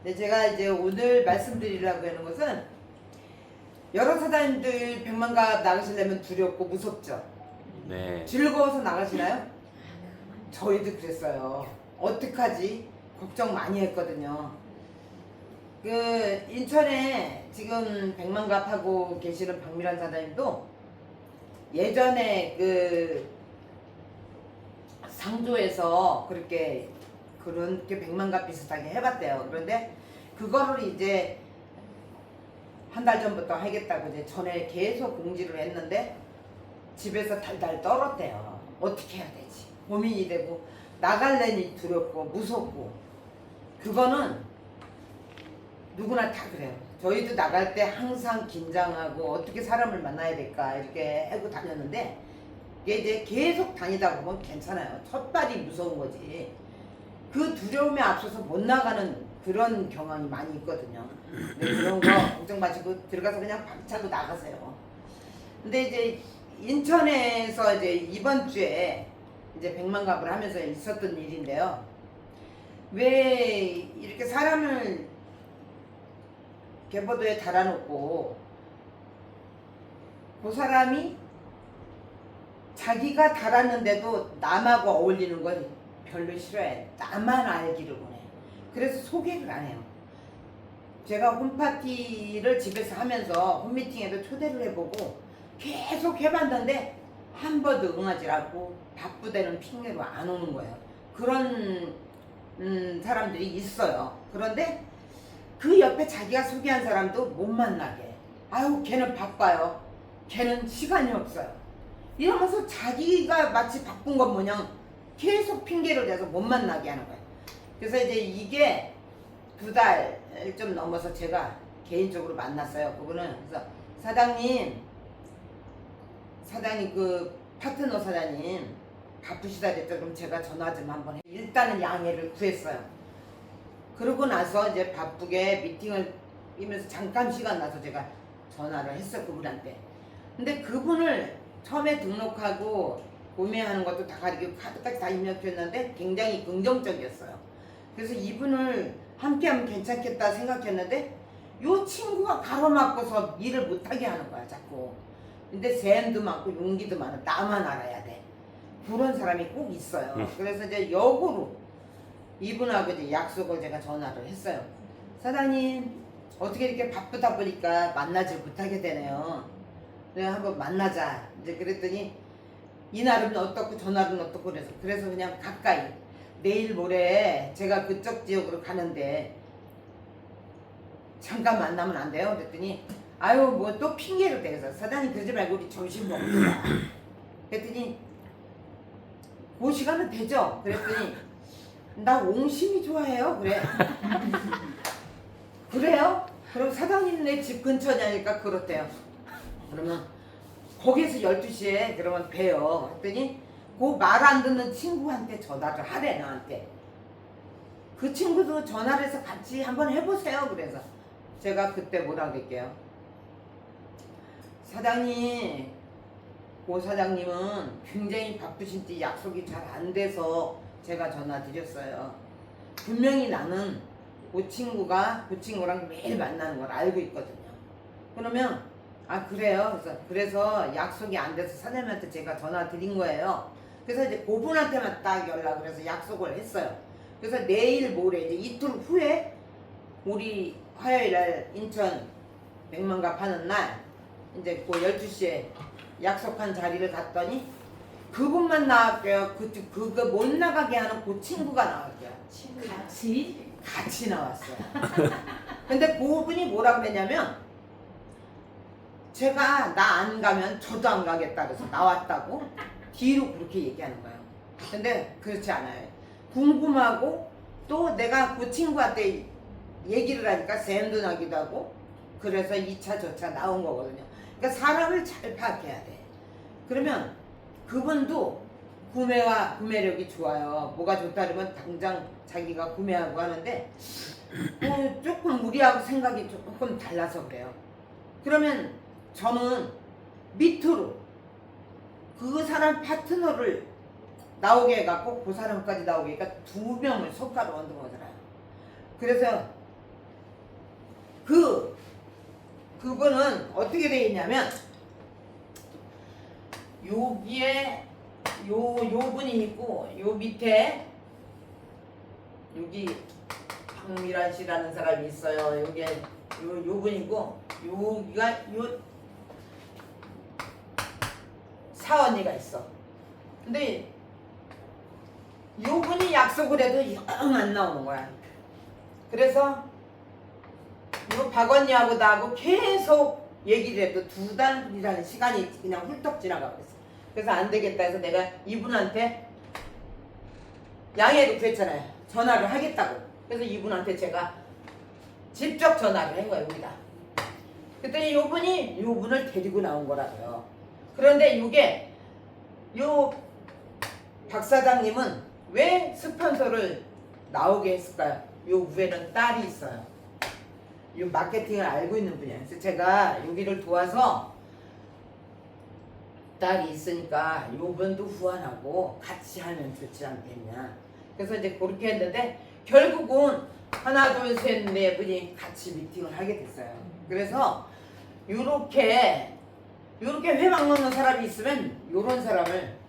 네, 제가 이제 오늘 말씀드리려고 하는 것은 여러 사장님들 백만갑 나가시려면 두렵고 무섭죠? 네. 즐거워서 나가시나요? 저희도 그랬어요. 어떡하지? 걱정 많이 했거든요. 그 인천에 지금 백만갑 하고 계시는 박미란 사장님도 예전에 그 상조에서 그렇게 백만갑 비슷하게 해봤대요. 그런데 그거를 이제 한 달 전부터 하겠다고 이제 전에 계속 공지를 했는데 집에서 달달 떨었대요. 어떻게 해야 되지? 고민이 되고 나갈래니 두렵고 무섭고. 그거는 누구나 다 그래요. 저희도 나갈 때 항상 긴장하고 어떻게 사람을 만나야 될까 이렇게 하고 다녔는데 이게 이제 계속 다니다 보면 괜찮아요. 첫 발이 무서운 거지. 그 두려움에 앞서서 못 나가는 그런 경험이 많이 있거든요. 네, 그런 거 걱정 마시고 들어가서 그냥 박차고 나가세요. 근데 이제 인천에서 이제 이번 주에 이제 백만갑을 하면서 있었던 일인데요. 왜 이렇게 사람을 개보도에 달아놓고 그 사람이 자기가 달았는데도 남하고 어울리는 걸 별로 싫어해. 나만 알기를 원해. 그래서 소개를 안 해요. 제가 홈파티를 집에서 하면서 홈미팅에도 초대를 해보고 계속 해봤는데 한 번도 응하지 않고 바쁘다는 핑계로 안 오는 거예요. 그런 사람들이 있어요. 그런데 그 옆에 자기가 소개한 사람도 못 만나게 해. 아유 걔는 바빠요. 걔는 시간이 없어요. 이러면서 자기가 마치 바쁜 것 마냥 계속 핑계를 대서 못 만나게 하는 거예요. 그래서 이제 이게 2달 좀 넘어서 제가 개인적으로 만났어요. 그분은. 그래서 사장님 그 파트너 사장님 바쁘시다 그랬죠. 그럼 제가 전화 좀 한번 해. 일단은 양해를 구했어요. 그러고 나서 이제 바쁘게 미팅을 이면서 잠깐 시간 나서 제가 전화를 했어 그분한테. 근데 그분을 처음에 등록하고 구매하는 것도 다 가리키고 카드까지 다 입력했는데 굉장히 긍정적이었어요. 그래서 이분을 함께하면 괜찮겠다 생각했는데 요 친구가 가로막고서 일을 못하게 하는 거야 자꾸. 근데 샘도 많고 용기도 많아. 나만 알아야 돼. 그런 사람이 꼭 있어요. 그래서 이제 역으로 이분하고 이제 약속을 제가 전화를 했어요. 사장님 어떻게 이렇게 바쁘다 보니까 만나질 못하게 되네요. 내가 한번 만나자. 이제 그랬더니 이날은 어떻고 저날은 어떻고 그래서 그냥 가까이 내일 모레 제가 그쪽 지역으로 가는데 잠깐 만나면 안 돼요? 그랬더니 아유 뭐 또 핑계를 대서 사장님 그러지 말고 우리 점심 먹자. 그랬더니 그 시간은 되죠? 그랬더니 나 옹심이 좋아해요. 그래. 그래요? 그럼 사장님네 집 근처냐니까 그렇대요. 그러면 거기에서 12시에 그러면 봬요. 그랬더니 그 말 안 듣는 친구한테 전화를 하래 나한테. 그 친구도 전화를 해서 같이 한번 해보세요. 그래서 제가 그때 뭐라 그랬게요. 사장님, 고 사장님은 굉장히 바쁘신지 약속이 잘 안 돼서 제가 전화 드렸어요. 분명히 나는 그 친구랑 매일 만나는 걸 알고 있거든요. 그러면 아 그래요? 그래서 약속이 안 돼서 사장님한테 제가 전화 드린 거예요. 그래서 이제 그분한테만 딱 연락을 해서 약속을 했어요. 그래서 내일 모레 이제 이틀 후에 우리 화요일날 인천 백만갑 하는 날 이제 그 12시에 약속한 자리를 갔더니 그분만 나왔고요. 그거 못 나가게 하는 그 친구가 나왔고요. 같이 나왔어요. 근데 그분이 뭐라 그랬냐면 제가 나 안 가면 저도 안 가겠다 그래서 나왔다고 뒤로 그렇게 얘기하는 거예요. 근데 그렇지 않아요. 궁금하고 또 내가 그 친구한테 얘기를 하니까 샘도 나기도 하고 그래서 2차 저차 나온 거거든요. 그러니까 사람을 잘 파악해야 돼. 그러면 그분도 구매력이 좋아요. 뭐가 좋다 그러면 당장 자기가 구매하고 하는데 조금 무리하고 생각이 조금 달라서 그래요. 그러면 저는 밑으로 그 사람 파트너를 나오게 해갖고 그 사람까지 나오게 그러니까 2명을 속가로 얻은 거잖아요. 그래서 그분은 어떻게 돼 있냐면 여기에 요 분이 있고 요 밑에 여기 박미란 씨라는 사람이 있어요. 여기에 요 분이고 여기가 요 사언니가 있어. 근데 요 분이 약속을 해도 영 안 나오는 거야. 그래서 요 박언니하고 나하고 계속 얘기를 해도 2달이라는 시간이 그냥 훌떡 지나가고 있어. 그래서 안 되겠다 해서 내가 이분한테 양해를 구했잖아요. 전화를 하겠다고. 그래서 이분한테 제가 직접 전화를 한 거예요. 여기다. 그랬더니 요분을 데리고 나온 거라고요. 그런데 이게 요 박 사장님은 왜 스폰서를 나오게 했을까요? 요 위에는 딸이 있어요. 요 마케팅을 알고 있는 분이에요. 그래서 제가 여기를 도와서 딸이 있으니까 요분도 후원하고 같이 하면 좋지 않겠냐. 그래서 이제 그렇게 했는데 결국은 하나 둘 셋 네 분이 같이 미팅을 하게 됐어요. 그래서 요렇게 회막 넣는 사람이 있으면 요런 사람을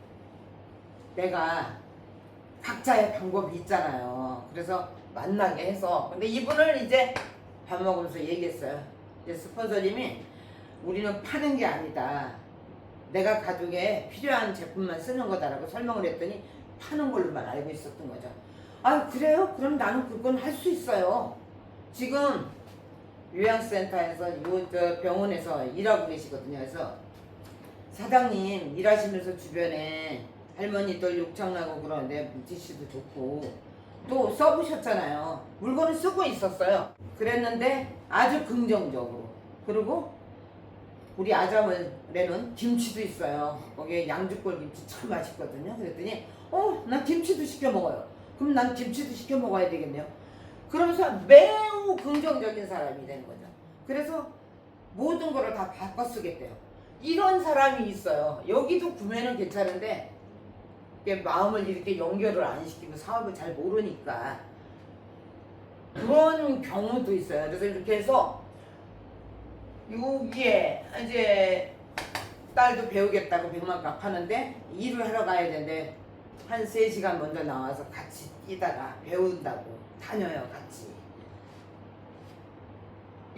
내가 각자의 방법이 있잖아요. 그래서 만나게 해서 근데 이분을 이제 밥 먹으면서 얘기했어요. 이제 스폰서님이 우리는 파는 게 아니다. 내가 가족에 필요한 제품만 쓰는 거다라고 설명을 했더니 파는 걸로만 알고 있었던 거죠. 아 그래요? 그럼 나는 그건 할 수 있어요. 지금 요양센터에서 저 병원에서 일하고 계시거든요. 그래서 사장님 일하시면서 주변에 할머니들 욕창나고 그러는데 물티슈도 좋고 또 써보셨잖아요. 물건을 쓰고 있었어요. 그랬는데 아주 긍정적으로. 그리고 우리 아자물에는 김치도 있어요. 거기에 양주골 김치 참 맛있거든요. 그랬더니 나 김치도 시켜 먹어요. 그럼 난 김치도 시켜 먹어야 되겠네요. 그러면서 매우 긍정적인 사람이 되는 거죠. 그래서 모든 거를 다 바꿔 쓰겠대요. 이런 사람이 있어요. 여기도 구매는 괜찮은데 마음을 이렇게 연결을 안 시키고 사업을 잘 모르니까 그런 경우도 있어요. 그래서 이렇게 해서 여기에 이제 딸도 배우겠다고 100만 하는데 일을 하러 가야 되는데 한 3시간 먼저 나와서 같이 뛰다가 배운다고 다녀요. 같이.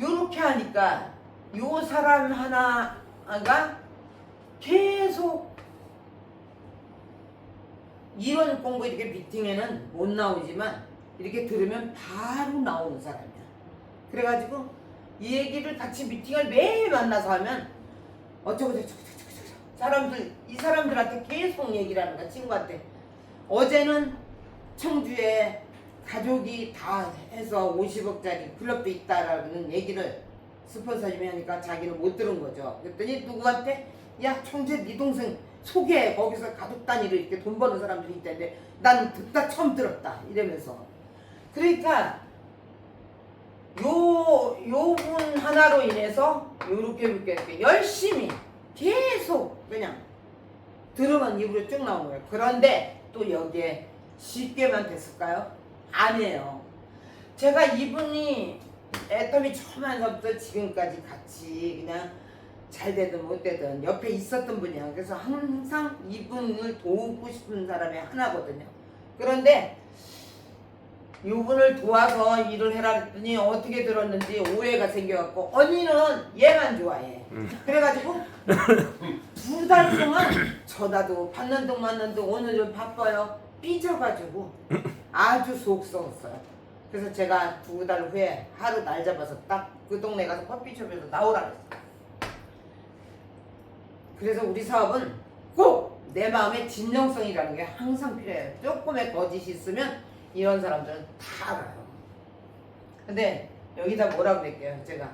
요렇게 하니까 요 사람 하나가 계속 이런 공부 이렇게 미팅에는 못 나오지만 이렇게 들으면 바로 나오는 사람이야. 그래가지고 이 얘기를 같이 미팅을 매일 만나서 하면 어쩌고저쩌고 이 사람들한테 계속 얘기를 하는 거야. 친구한테. 어제는 청주에 가족이 다 해서 50억짜리 클럽도 있다라는 얘기를 스폰서님이 하니까 자기는 못 들은 거죠. 그랬더니 누구한테 야 청주에 네 동생 소개해. 거기서 가족 단위로 이렇게 돈 버는 사람들이 있다는데 난 듣다 처음 들었다 이러면서. 그러니까 요분 하나로 인해서 요렇게 열심히 계속 그냥 들으면 입으로 쭉 나오는 거예요. 그런데 또 여기에 쉽게만 됐을까요? 아니에요. 제가 이분이 애터미 처음부터 지금까지 같이 그냥 잘 되든 못 되든 옆에 있었던 분이야. 그래서 항상 이분을 도우고 싶은 사람이 하나거든요. 그런데 이분을 도와서 일을 해라 했더니 어떻게 들었는지 오해가 생겨갖고 언니는 얘만 좋아해. 그래가지고 2달 동안 전화도 받는 둥 맞는 둥 오늘 좀 바빠요. 삐져가지고 아주 속 썩었어요. 그래서 제가 2달 후에 하루 날 잡아서 딱 그 동네 가서 커피숍에서 나오라 그랬어요. 그래서 우리 사업은 꼭 내 마음의 진정성이라는 게 항상 필요해요. 조금의 거짓이 있으면 이런 사람들은 다 알아요. 근데 여기다 뭐라고 그랬게요. 제가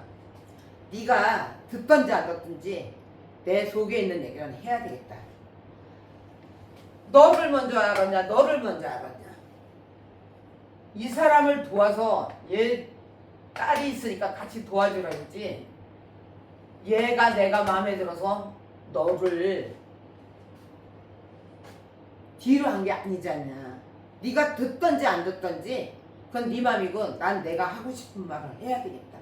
네가 듣던지 안 듣던지 내 속에 있는 얘기는 해야 되겠다. 너를 먼저 알았냐 너를 먼저 알았냐. 이 사람을 도와서 얘 딸이 있으니까 같이 도와주라 했지. 얘가 내가 마음에 들어서 너를 뒤로 한 게 아니지 않냐. 네가 듣던지 안 듣던지 그건 네 맘이고 난 내가 하고 싶은 말을 해야 되겠다.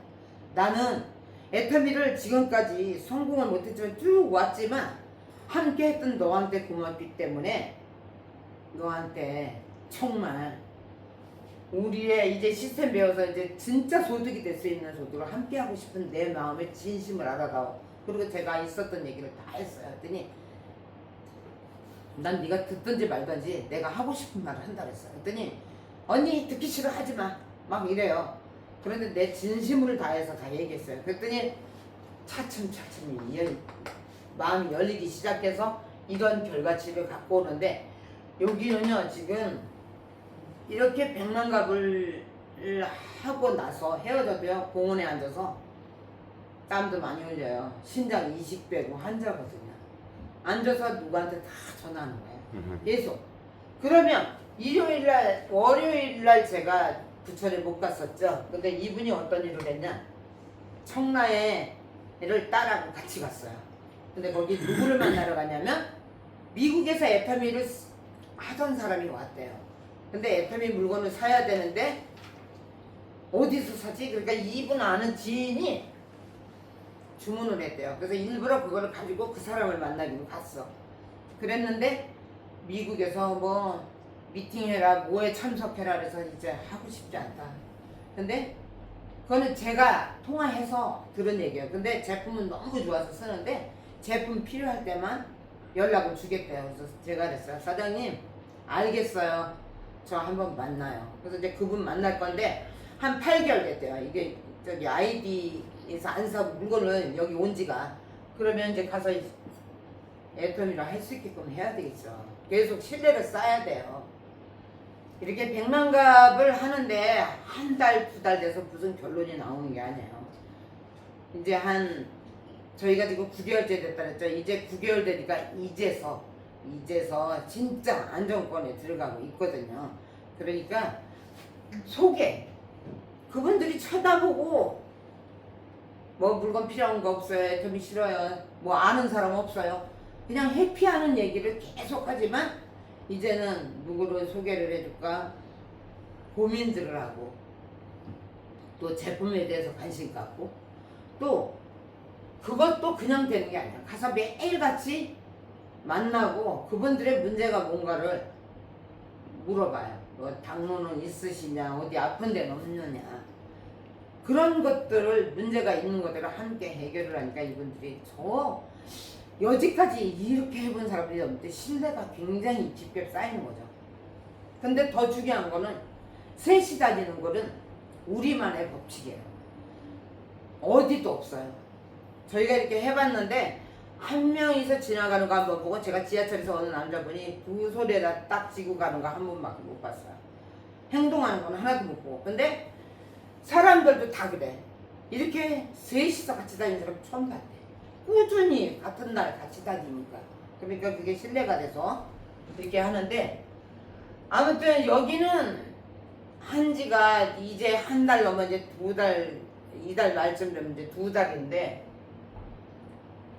나는 애터미를 지금까지 성공을 못했지만 쭉 왔지만 함께 했던 너한테 고맙기 때문에 너한테 정말 우리의 이제 시스템 배워서 이제 진짜 소득이 될 수 있는 소득을 함께 하고 싶은 내 마음의 진심을 알아다오. 그리고 제가 있었던 얘기를 다 했어요. 했더니 난 네가 듣든지 말든지 내가 하고 싶은 말을 한다 그랬어요. 했더니 언니 듣기 싫어 하지마 막 이래요. 그런데 내 진심을 다해서 다 얘기했어요. 그랬더니 차츰차츰 마음이 열리기 시작해서 이런 결과치를 갖고 오는데 여기는요 지금 이렇게 백만갑을 하고 나서 헤어져도요 공원에 앉아서 땀도 많이 흘려요. 신장 이식 빼고 환자거든요. 앉아서 누구한테 다 전화하는 거예요. 계속. 그러면 일요일날 월요일날 제가 부천에 못 갔었죠. 근데 이분이 어떤 일을 했냐, 청라에를 딸하고 같이 갔어요. 근데 거기 누구를 만나러 가냐면 미국에서 애터미를 하던 사람이 왔대요. 근데 애터미 물건을 사야 되는데 어디서 사지? 그러니까 이분 아는 지인이 주문을 했대요. 그래서 일부러 그거를 가지고 그 사람을 만나기로 갔어. 그랬는데 미국에서 뭐 미팅해라 뭐에 참석해라 그래서 이제 하고 싶지 않다. 근데 그거는 제가 통화해서 들은 얘기예요. 근데 제품은 너무 좋아서 쓰는데 제품 필요할 때만 연락을 주겠대요. 그래서 제가 그랬어요. 사장님 알겠어요. 저 한번 만나요. 그래서 이제 그분 만날 건데 한 8개월 됐대요. 이게 저기 아이디에서 안 사고 물건을 여기 온 지가. 그러면 이제 가서 애터미를 할 수 있게끔 해야 되겠죠. 계속 신뢰를 쌓아야 돼요. 이렇게 100만갑을 하는데 한 달, 두 달 돼서 무슨 결론이 나오는 게 아니에요. 이제 저희가 지금 9개월째 됐다 그랬죠. 이제 9개월 되니까 이제서 진짜 안정권에 들어가고 있거든요. 그러니까 소개, 그분들이 쳐다보고 뭐 물건 필요한 거 없어요, 애터미 싫어요, 뭐 아는 사람 없어요, 그냥 해피하는 얘기를 계속 하지만 이제는 누구를 소개를 해줄까 고민들을 하고 또 제품에 대해서 관심 갖고 또 그것도 그냥 되는 게 아니야. 가서 매일같이 만나고 그분들의 문제가 뭔가를 물어봐요. 뭐 당뇨는 있으시냐, 어디 아픈 데는 없느냐, 그런 것들을 문제가 있는 것들을 함께 해결을 하니까 이분들이 저 여지까지 이렇게 해본 사람들이 없는데 신뢰가 굉장히 깊게 쌓이는 거죠. 근데 더 중요한 거는 셋이 다니는 거는 우리만의 법칙이에요. 어디도 없어요. 저희가 이렇게 해봤는데 한 명이서 지나가는 거 한 번 보고 제가 지하철에서 어느 남자분이 두 소리에다 딱 쥐고 가는 거 한 번밖에 못 봤어요. 행동하는 건 하나도 못 보고. 근데 사람들도 다 그래. 이렇게 셋이서 같이 다니는 사람 처음 봤대. 꾸준히 같은 날 같이 다니니까. 그러니까 그게 신뢰가 돼서 이렇게 하는데 아무튼 여기는 한 지가 이제 한 달 넘어 이제 두 달, 이달 말쯤 되면 이제 두 달인데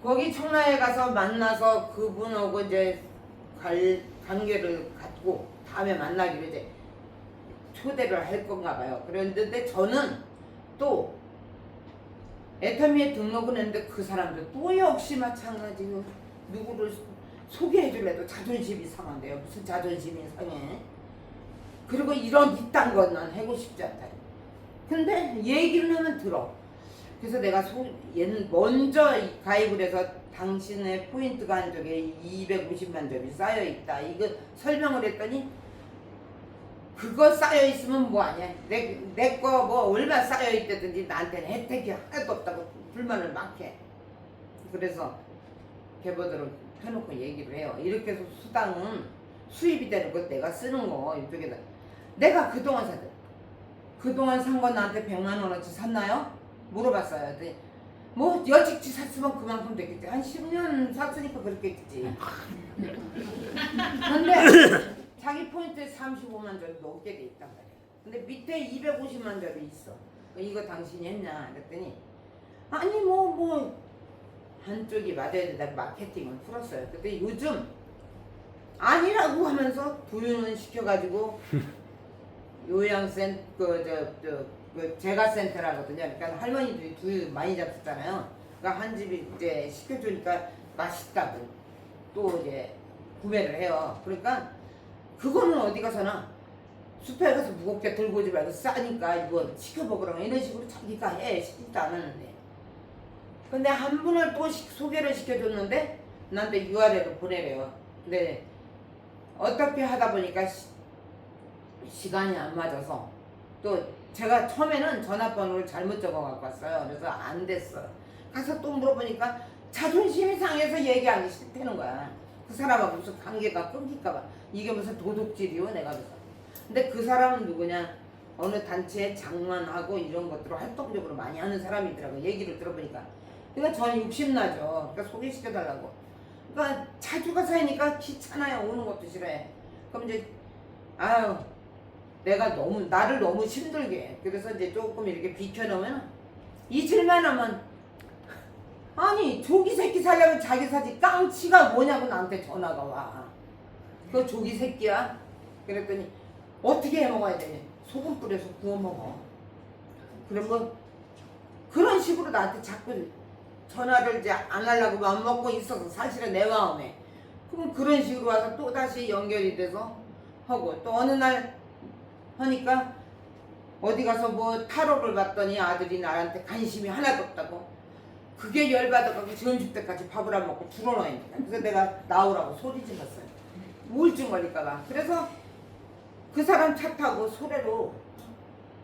거기 청라에 가서 만나서 그분하고 이제 관계를 갖고 다음에 만나기로 이제 초대를 할 건가 봐요. 그런데 저는 또 애터미에 등록은 했는데 그 사람들 또 역시 마찬가지로 누구를 소개해 줄래도 자존심이 상한대요. 무슨 자존심이 상해. 그리고 이딴 건 난 하고 싶지 않다. 근데 얘기를 하면 들어. 그래서 내가 먼저 가입을 해서 당신의 포인트가 한 적에 250만 점이 쌓여있다. 이거 설명을 했더니 그거 쌓여있으면 뭐 아니야. 내 거 뭐 얼마 쌓여있다든지 나한테는 혜택이 하나도 없다고 불만을 막 해. 그래서 개보도록 해놓고 얘기를 해요. 이렇게 해서 수당은 수입이 되는 거 내가 쓰는 거 이쪽에다. 내가 그동안 산 건 나한테 100만 원어치 샀나요? 물어봤어요. 뭐 여직지 샀으면 그만큼 됐겠지. 한 10년 샀으니까 그렇겠지. 근데 자기 포인트에 35만 점이 넘게 돼 있단 말이야. 근데 밑에 250만 점이 있어. 이거 당신이 했냐? 그랬더니 아니 뭐 한쪽이 맞아야 된다. 마케팅을 풀었어요. 근데 요즘 아니라고 하면서 부유는 시켜가지고 그 재가센터라거든요. 그러니까 할머니들이 두유 많이 잡수잖아요. 그러니까 한 집이 이제 시켜주니까 맛있다고 또 이제 구매를 해요. 그러니까 그거는 어디 가서나 숲에 가서 무겁게 들고 오지 말고 싸니까 이거 시켜 먹으라고 이런 식으로 자기가 해. 시키지도 않았는데. 근데 한 분을 또 소개를 시켜줬는데 나한테 URL을 보내래요. 근데 어떻게 하다 보니까 시간이 안 맞아서 또 제가 처음에는 전화번호를 잘못 적어 갖고 왔어요. 그래서 안 됐어요. 가서 또 물어보니까 자존심이 상해서 얘기하기 싫다는 거야. 그 사람하고 무슨 관계가 끊길까봐. 이게 무슨 도둑질이요 내가 그래서. 근데 그 사람은 누구냐, 어느 단체에 장만하고 이런 것들을 활동적으로 많이 하는 사람이더라고. 얘기를 들어보니까. 그러니까 저는 욕심나죠. 그러니까 소개시켜달라고. 그러니까 자주 가서 하니까 귀찮아요. 오는 것도 싫어해. 그럼 이제 아유 내가 나를 너무 힘들게 해. 그래서 이제 조금 이렇게 비켜놓으면 잊을만 하면 아니 조기 새끼 살려면 자기 사지 깡치가 뭐냐고 나한테 전화가 와. 그거 조기 새끼야? 그랬더니 어떻게 해 먹어야 되냐. 소금 뿌려서 구워 먹어. 그런 거 그런 식으로 나한테 자꾸 전화를 이제 안 하려고 맘 먹고 있어서 사실은 내 마음에. 그럼 그런 식으로 와서 또 다시 연결이 돼서 하고 또 어느 날 하니까 어디 가서 뭐 타로를 봤더니 아들이 나한테 관심이 하나도 없다고. 그게 열받아가지고 점심 때까지 밥을 안 먹고 불어넣어야 돼. 그래서 내가 나오라고 소리 질렀어요. 우울증 걸릴까봐. 그래서 그 사람 차 타고 소래로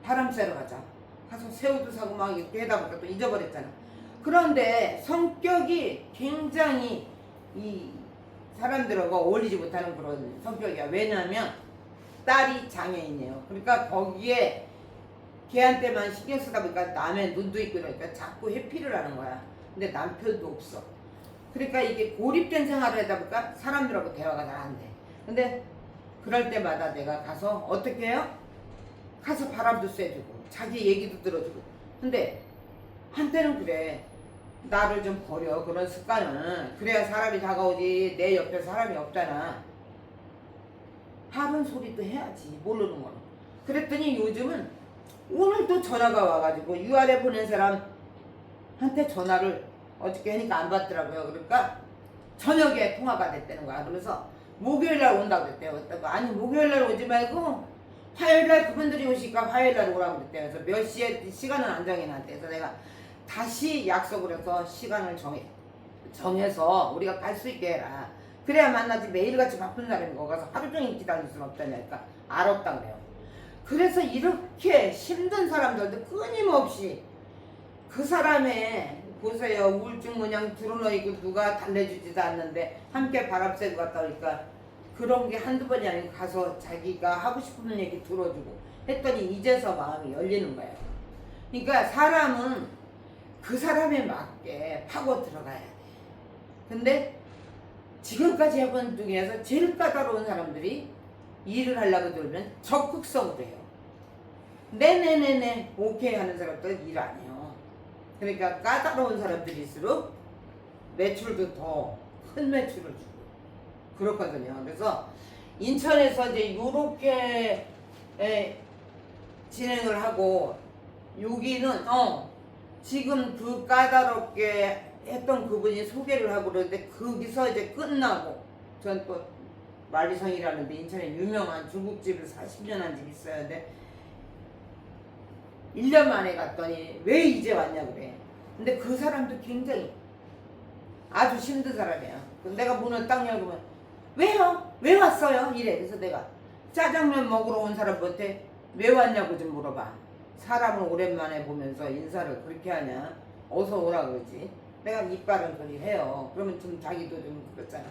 바람 쐬러 가자. 가서 새우도 사고 막 이렇게 하다 보니까 또 잊어버렸잖아. 그런데 성격이 굉장히 이 사람들하고 어울리지 못하는 그런 성격이야. 왜냐하면 딸이 장애인이에요. 그러니까 거기에 걔한테만 신경 쓰다 보니까 남의 눈도 있고 그러니까 자꾸 회피를 하는 거야. 근데 남편도 없어. 그러니까 이게 고립된 생활을 하다 보니까 사람들하고 대화가 잘 안 돼. 근데 그럴 때마다 내가 가서 어떻게 해요? 가서 바람도 쐬주고 자기 얘기도 들어주고. 근데 한때는 그래. 나를 좀 버려. 그런 습관은. 그래야 사람이 다가오지. 내 옆에 사람이 없잖아. 하는 소리도 해야지. 모르는 거는. 그랬더니 요즘은 오늘 또 전화가 와가지고 URL 보낸 사람한테 전화를 어저께 하니까 안 받더라고요. 그러니까 저녁에 통화가 됐다는 거야. 그래서 목요일날 온다고 그랬대요. 아니 목요일날 오지 말고 화요일날 그분들이 오시니까 화요일날 오라고 그랬대요. 그래서 몇 시에 시간은 안 정해놨대. 그래서 내가 다시 약속을 해서 시간을 정해서 우리가 갈 수 있게 해라. 그래야 만나지. 매일같이 바쁜 사람이 거 가서 하루 종일 기다릴 수는 없다니까. 알았다 그래요. 그래서 이렇게 힘든 사람들도 끊임없이 그 사람의 보세요. 우울증 모양 드러너있고 누가 달래주지도 않는데 함께 바람 쐬고 갔다 오니까 그런 게 한두 번이 아니고 가서 자기가 하고 싶은 얘기 들어주고 했더니 이제서 마음이 열리는 거예요. 그러니까 사람은 그 사람에 맞게 파고 들어가야 돼. 근데 지금까지 해본 중에서 제일 까다로운 사람들이 일을 하려고 들면 적극성으로 해요. 네네네네 오케이 하는 사람들은 일 안 해요. 그러니까 까다로운 사람들일수록 매출도 더 큰 매출을 주고 그렇거든요. 그래서 인천에서 이제 요렇게 진행을 하고 여기는 지금 그 까다롭게 했던 그분이 소개를 하고 그러는데 거기서 이제 끝나고 전 또 만리성이라는데 인천에 유명한 중국집을 40년 한 집 있어요. 근데 1년 만에 갔더니 왜 이제 왔냐 그래. 근데 그 사람도 굉장히 아주 힘든 사람이야. 내가 문을 딱 열고면 왜요? 왜 왔어요? 이래. 그래서 내가 짜장면 먹으러 온 사람한테 왜 왔냐고 좀 물어봐. 사람을 오랜만에 보면서 인사를 그렇게 하냐. 어서 오라 그러지. 내가 이빨은 소리 해요. 그러면 좀 자기도 좀 그렇잖아.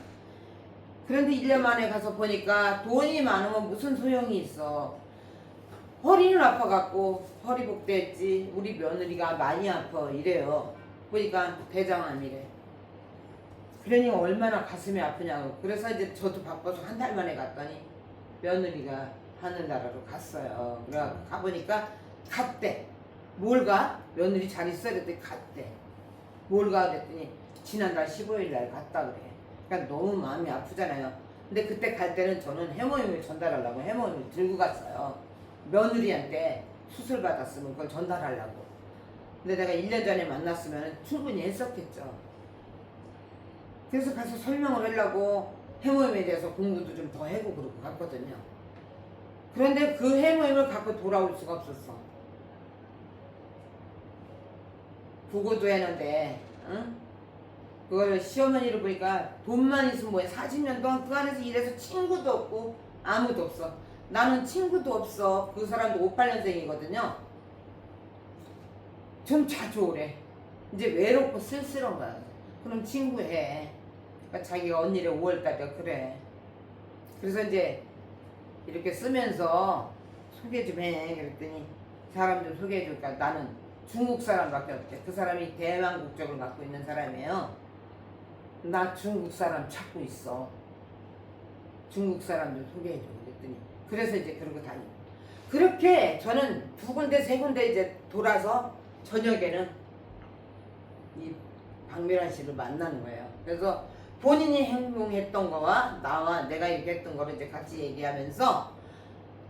그런데 1년 만에 가서 보니까 돈이 많으면 무슨 소용이 있어. 허리는 아파갖고 허리 복대했지. 우리 며느리가 많이 아파 이래요. 보니까 대장암이래. 그러니 얼마나 가슴이 아프냐고. 그래서 이제 저도 바빠서 한 달 만에 갔더니 며느리가 하늘나라로 갔어요. 그래갖고 가보니까 갔대. 뭘 가? 며느리 잘 있어? 그랬더니 갔대. 뭘 가? 그랬더니 지난달 15일 날 갔다 그래. 그러니까 너무 마음이 아프잖아요. 근데 그때 갈 때는 저는 해모임을 전달하려고 해모임을 들고 갔어요. 며느리한테 수술 받았으면 그걸 전달하려고. 근데 내가 1년 전에 만났으면 충분히 했었겠죠. 그래서 가서 설명을 하려고 해모임에 대해서 공부도 좀 더 하고 그러고 갔거든요. 그런데 그 해모임을 갖고 돌아올 수가 없었어. 보고도 했는데, 응? 그걸 시어머니를 보니까 돈만 있으면 뭐해. 40년 동안 그 안에서 일해서 친구도 없고 아무도 없어. 나는 친구도 없어. 그 사람도 58년생이거든요. 좀 자주 오래. 이제 외롭고 쓸쓸한 거야. 그럼 친구해. 그러니까 자기가 언니를 5월달에 그래. 그래서 이제 이렇게 쓰면서 소개 좀 해. 그랬더니 사람 좀 소개해 줄까. 나는 중국 사람밖에 없대. 그 사람이 대만 국적을 갖고 있는 사람이에요. 나 중국 사람 찾고 있어. 중국 사람 좀 소개해 줘. 그랬더니 그래서 이제 그러고 다니고. 그렇게 저는 2군데 3군데 이제 돌아서 저녁에는 이 박미란 씨를 만나는 거예요. 그래서 본인이 행동했던 거와 나와 내가 이렇게 했던 거를 이제 같이 얘기하면서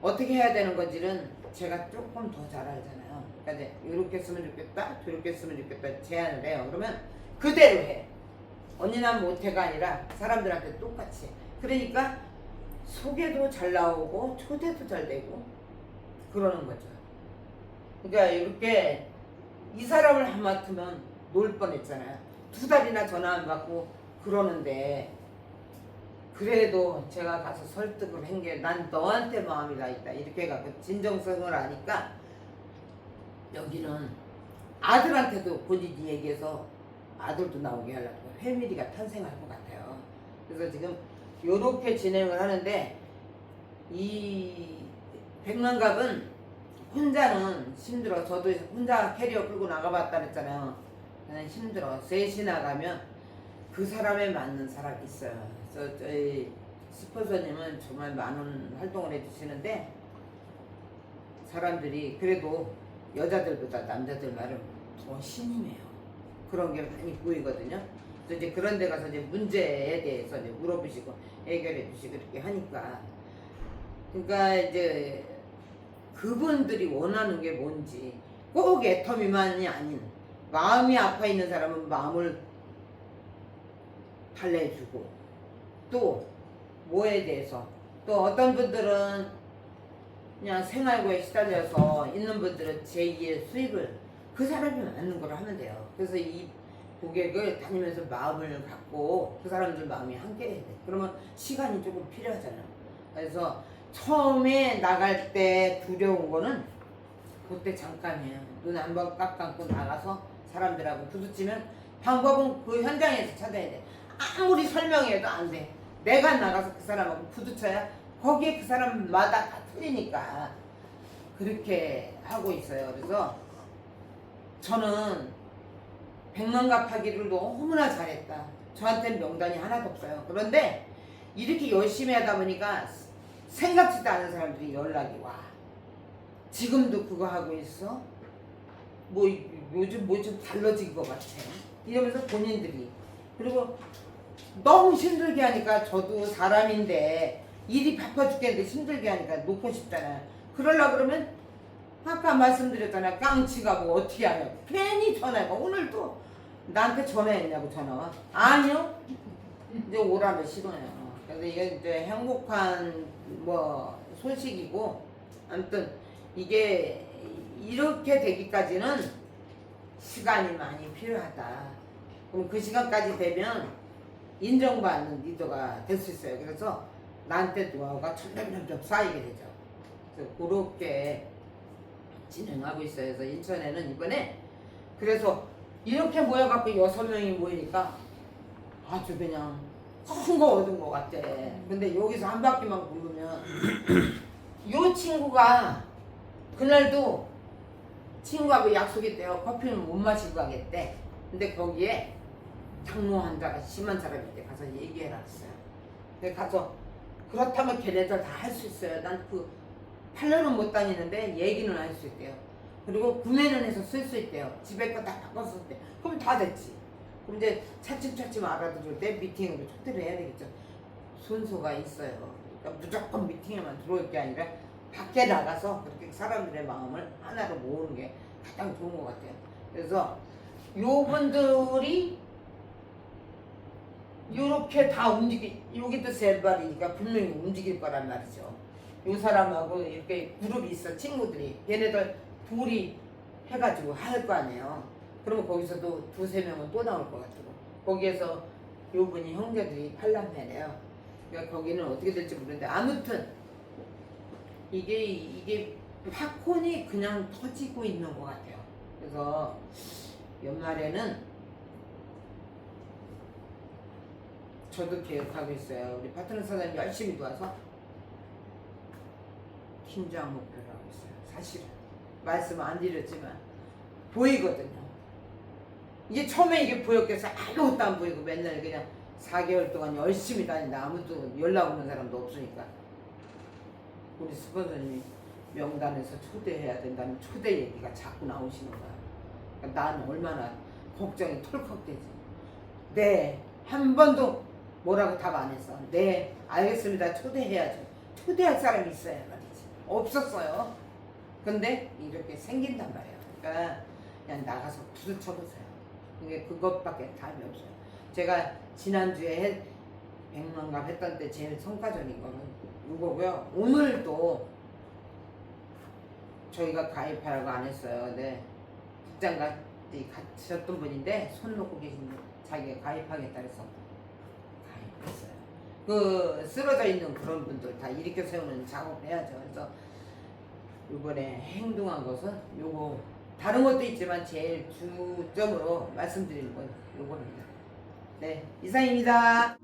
어떻게 해야 되는 건지는 제가 조금 더 잘 알잖아요. 그러니까 이제 이렇게 쓰면 좋겠다, 저렇게 쓰면 좋겠다 제안을 해요. 그러면 그대로 해. 언니는 못해가 아니라 사람들한테 똑같이 해. 그러니까 소개도 잘 나오고 초대도 잘 되고 그러는 거죠. 그러니까 이렇게 이 사람을 하마터면 놀 뻔했잖아요. 2달이나 전화 안 받고 그러는데 그래도 제가 가서 설득을 한 게 난 너한테 마음이 가 있다 이렇게 해갖고 진정성을 아니까 여기는 아들한테도 본인이 얘기해서 아들도 나오게 하려고 회밀이가 탄생할 것 같아요. 그래서 지금 요렇게 진행을 하는데 이 백만갑은 혼자는 힘들어. 저도 혼자 캐리어 끌고 나가봤다 그랬잖아요. 힘들어. 셋이 나가면 그 사람에 맞는 사람이 있어요. 그래서 저희 스폰서님은 정말 많은 활동을 해주시는데 사람들이 그래도 여자들보다 남자들 말은 더 신임해요. 그런 게 많이 보이거든요. 그래서 이제 그런 데 가서 이제 문제에 대해서 이제 물어보시고 해결해 주시고 이렇게 하니까 그러니까 이제 그분들이 원하는 게 뭔지 꼭 애터미만이 아닌 마음이 아파 있는 사람은 마음을 달래주고 또 뭐에 대해서 또 어떤 분들은 그냥 생활고에 시달려서 있는 분들은 제2의 수입을 그 사람이 맞는 걸 하면 돼요. 그래서 이 고객을 다니면서 마음을 갖고 그 사람들 마음이 함께 해야 돼. 그러면 시간이 조금 필요하잖아요. 그래서 처음에 나갈 때 두려운 거는 그때 잠깐이에요. 눈 한 번 딱 감고 나가서 사람들하고 부딪히면 방법은 그 현장에서 찾아야 돼. 아무리 설명해도 안 돼. 내가 나가서 그 사람하고 부딪혀야 거기에 그 사람마다 다 틀리니까 그렇게 하고 있어요. 그래서 저는 백만갑하기를 너무나 잘했다. 저한테는 명단이 하나도 없어요. 그런데 이렇게 열심히 하다 보니까 생각지도 않은 사람들이 연락이 와. 지금도 그거 하고 있어? 뭐 요즘 뭐 좀 달라진 것 같아. 이러면서 본인들이 그리고 너무 힘들게 하니까 저도 사람인데 일이 바빠 죽겠는데 힘들게 하니까 놓고 싶잖아요. 그러려고 그러면 아까 말씀드렸잖아요. 깡치가 뭐 어떻게 하냐고 괜히 전화해봐. 오늘도 나한테 전화했냐고 전화와. 아니요. 이제 오라면 싫어요. 그래서 이게 이제 행복한 뭐 소식이고 아무튼 이게 이렇게 되기까지는 시간이 많이 필요하다. 그럼 그 시간까지 되면 인정받는 리더가 될 수 있어요. 그래서 나한테 노하우가 점점 쌓이게 되죠. 그래서 그렇게 진행하고 있어요. 그래서 인천에는 이번에 그래서 이렇게 모여갖고 6명이 모이니까 아주 그냥 큰 거 얻은 것 같아. 근데 여기서 한 바퀴만 굴르면 요 친구가 그날도 친구하고 약속했대요. 커피는 못 마시고 가겠대. 근데 거기에 당뇨 환자가 심한 사람인데 가서 얘기해라 했어요. 근데 가서 그렇다면 걔네들 다 할 수 있어요. 난 그 팔로는 못 다니는데 얘기는 할 수 있대요. 그리고 구매는 해서 쓸 수 있대요. 집에 거 다 바꿨을 때. 그럼 다 됐지. 그럼 이제 차츰차츰 알아들을 때 미팅으로 초대를 해야 되겠죠. 순서가 있어요. 그러니까 무조건 미팅에만 들어올 게 아니라 밖에 나가서 그렇게 사람들의 마음을 하나로 모으는 게 가장 좋은 것 같아요. 그래서 요분들이 요렇게 다 여기도 세 발이니까 분명히 움직일 거란 말이죠. 요 사람하고 이렇게 그룹이 있어, 친구들이. 얘네들 둘이 해가지고 할 거 아니에요. 그러면 거기서도 두세 명은 또 나올 것 같고. 거기에서 요 분이 형제들이 팔남매래요. 그러니까 거기는 어떻게 될지 모르는데, 아무튼 이게 팝콘이 그냥 터지고 있는 것 같아요. 그래서 연말에는 저도 계획하고 있어요. 우리 파트너 사장님 열심히 도와서 팀장 목표를 하고 있어요. 사실은 말씀 안 드렸지만 보이거든요. 이게 처음에 이게 보였겠어. 아무것도 안 보이고 맨날 그냥 4개월 동안 열심히 다니는데 아무도 연락 오는 사람도 없으니까 우리 스폰서님이 명단에서 초대해야 된다는 초대 얘기가 자꾸 나오시는 거야. 그러니까 나는 얼마나 걱정이 털컥되지. 네, 한 번도 뭐라고 답 안 했어. 네, 알겠습니다. 초대해야죠. 초대할 사람이 있어야 말이지. 없었어요. 근데 이렇게 생긴단 말이에요. 그러니까 그냥 나가서 부딪혀보세요. 이게 그것밖에 답이 없어요. 제가 지난주에 100만갑 했던 때 제일 성과적인 거는 이거고요. 오늘도 저희가 가입하라고 안 했어요. 네, 직장같이 가셨던 분인데 손 놓고 계신 분, 자기가 가입하겠다 해서 가입했어요. 그 쓰러져 있는 그런 분들 다 일으켜 세우는 작업을 해야죠. 그래서 이번에 행동한 것은 요거, 다른 것도 있지만 제일 주점으로 말씀드리는 건 요겁니다. 네, 이상입니다.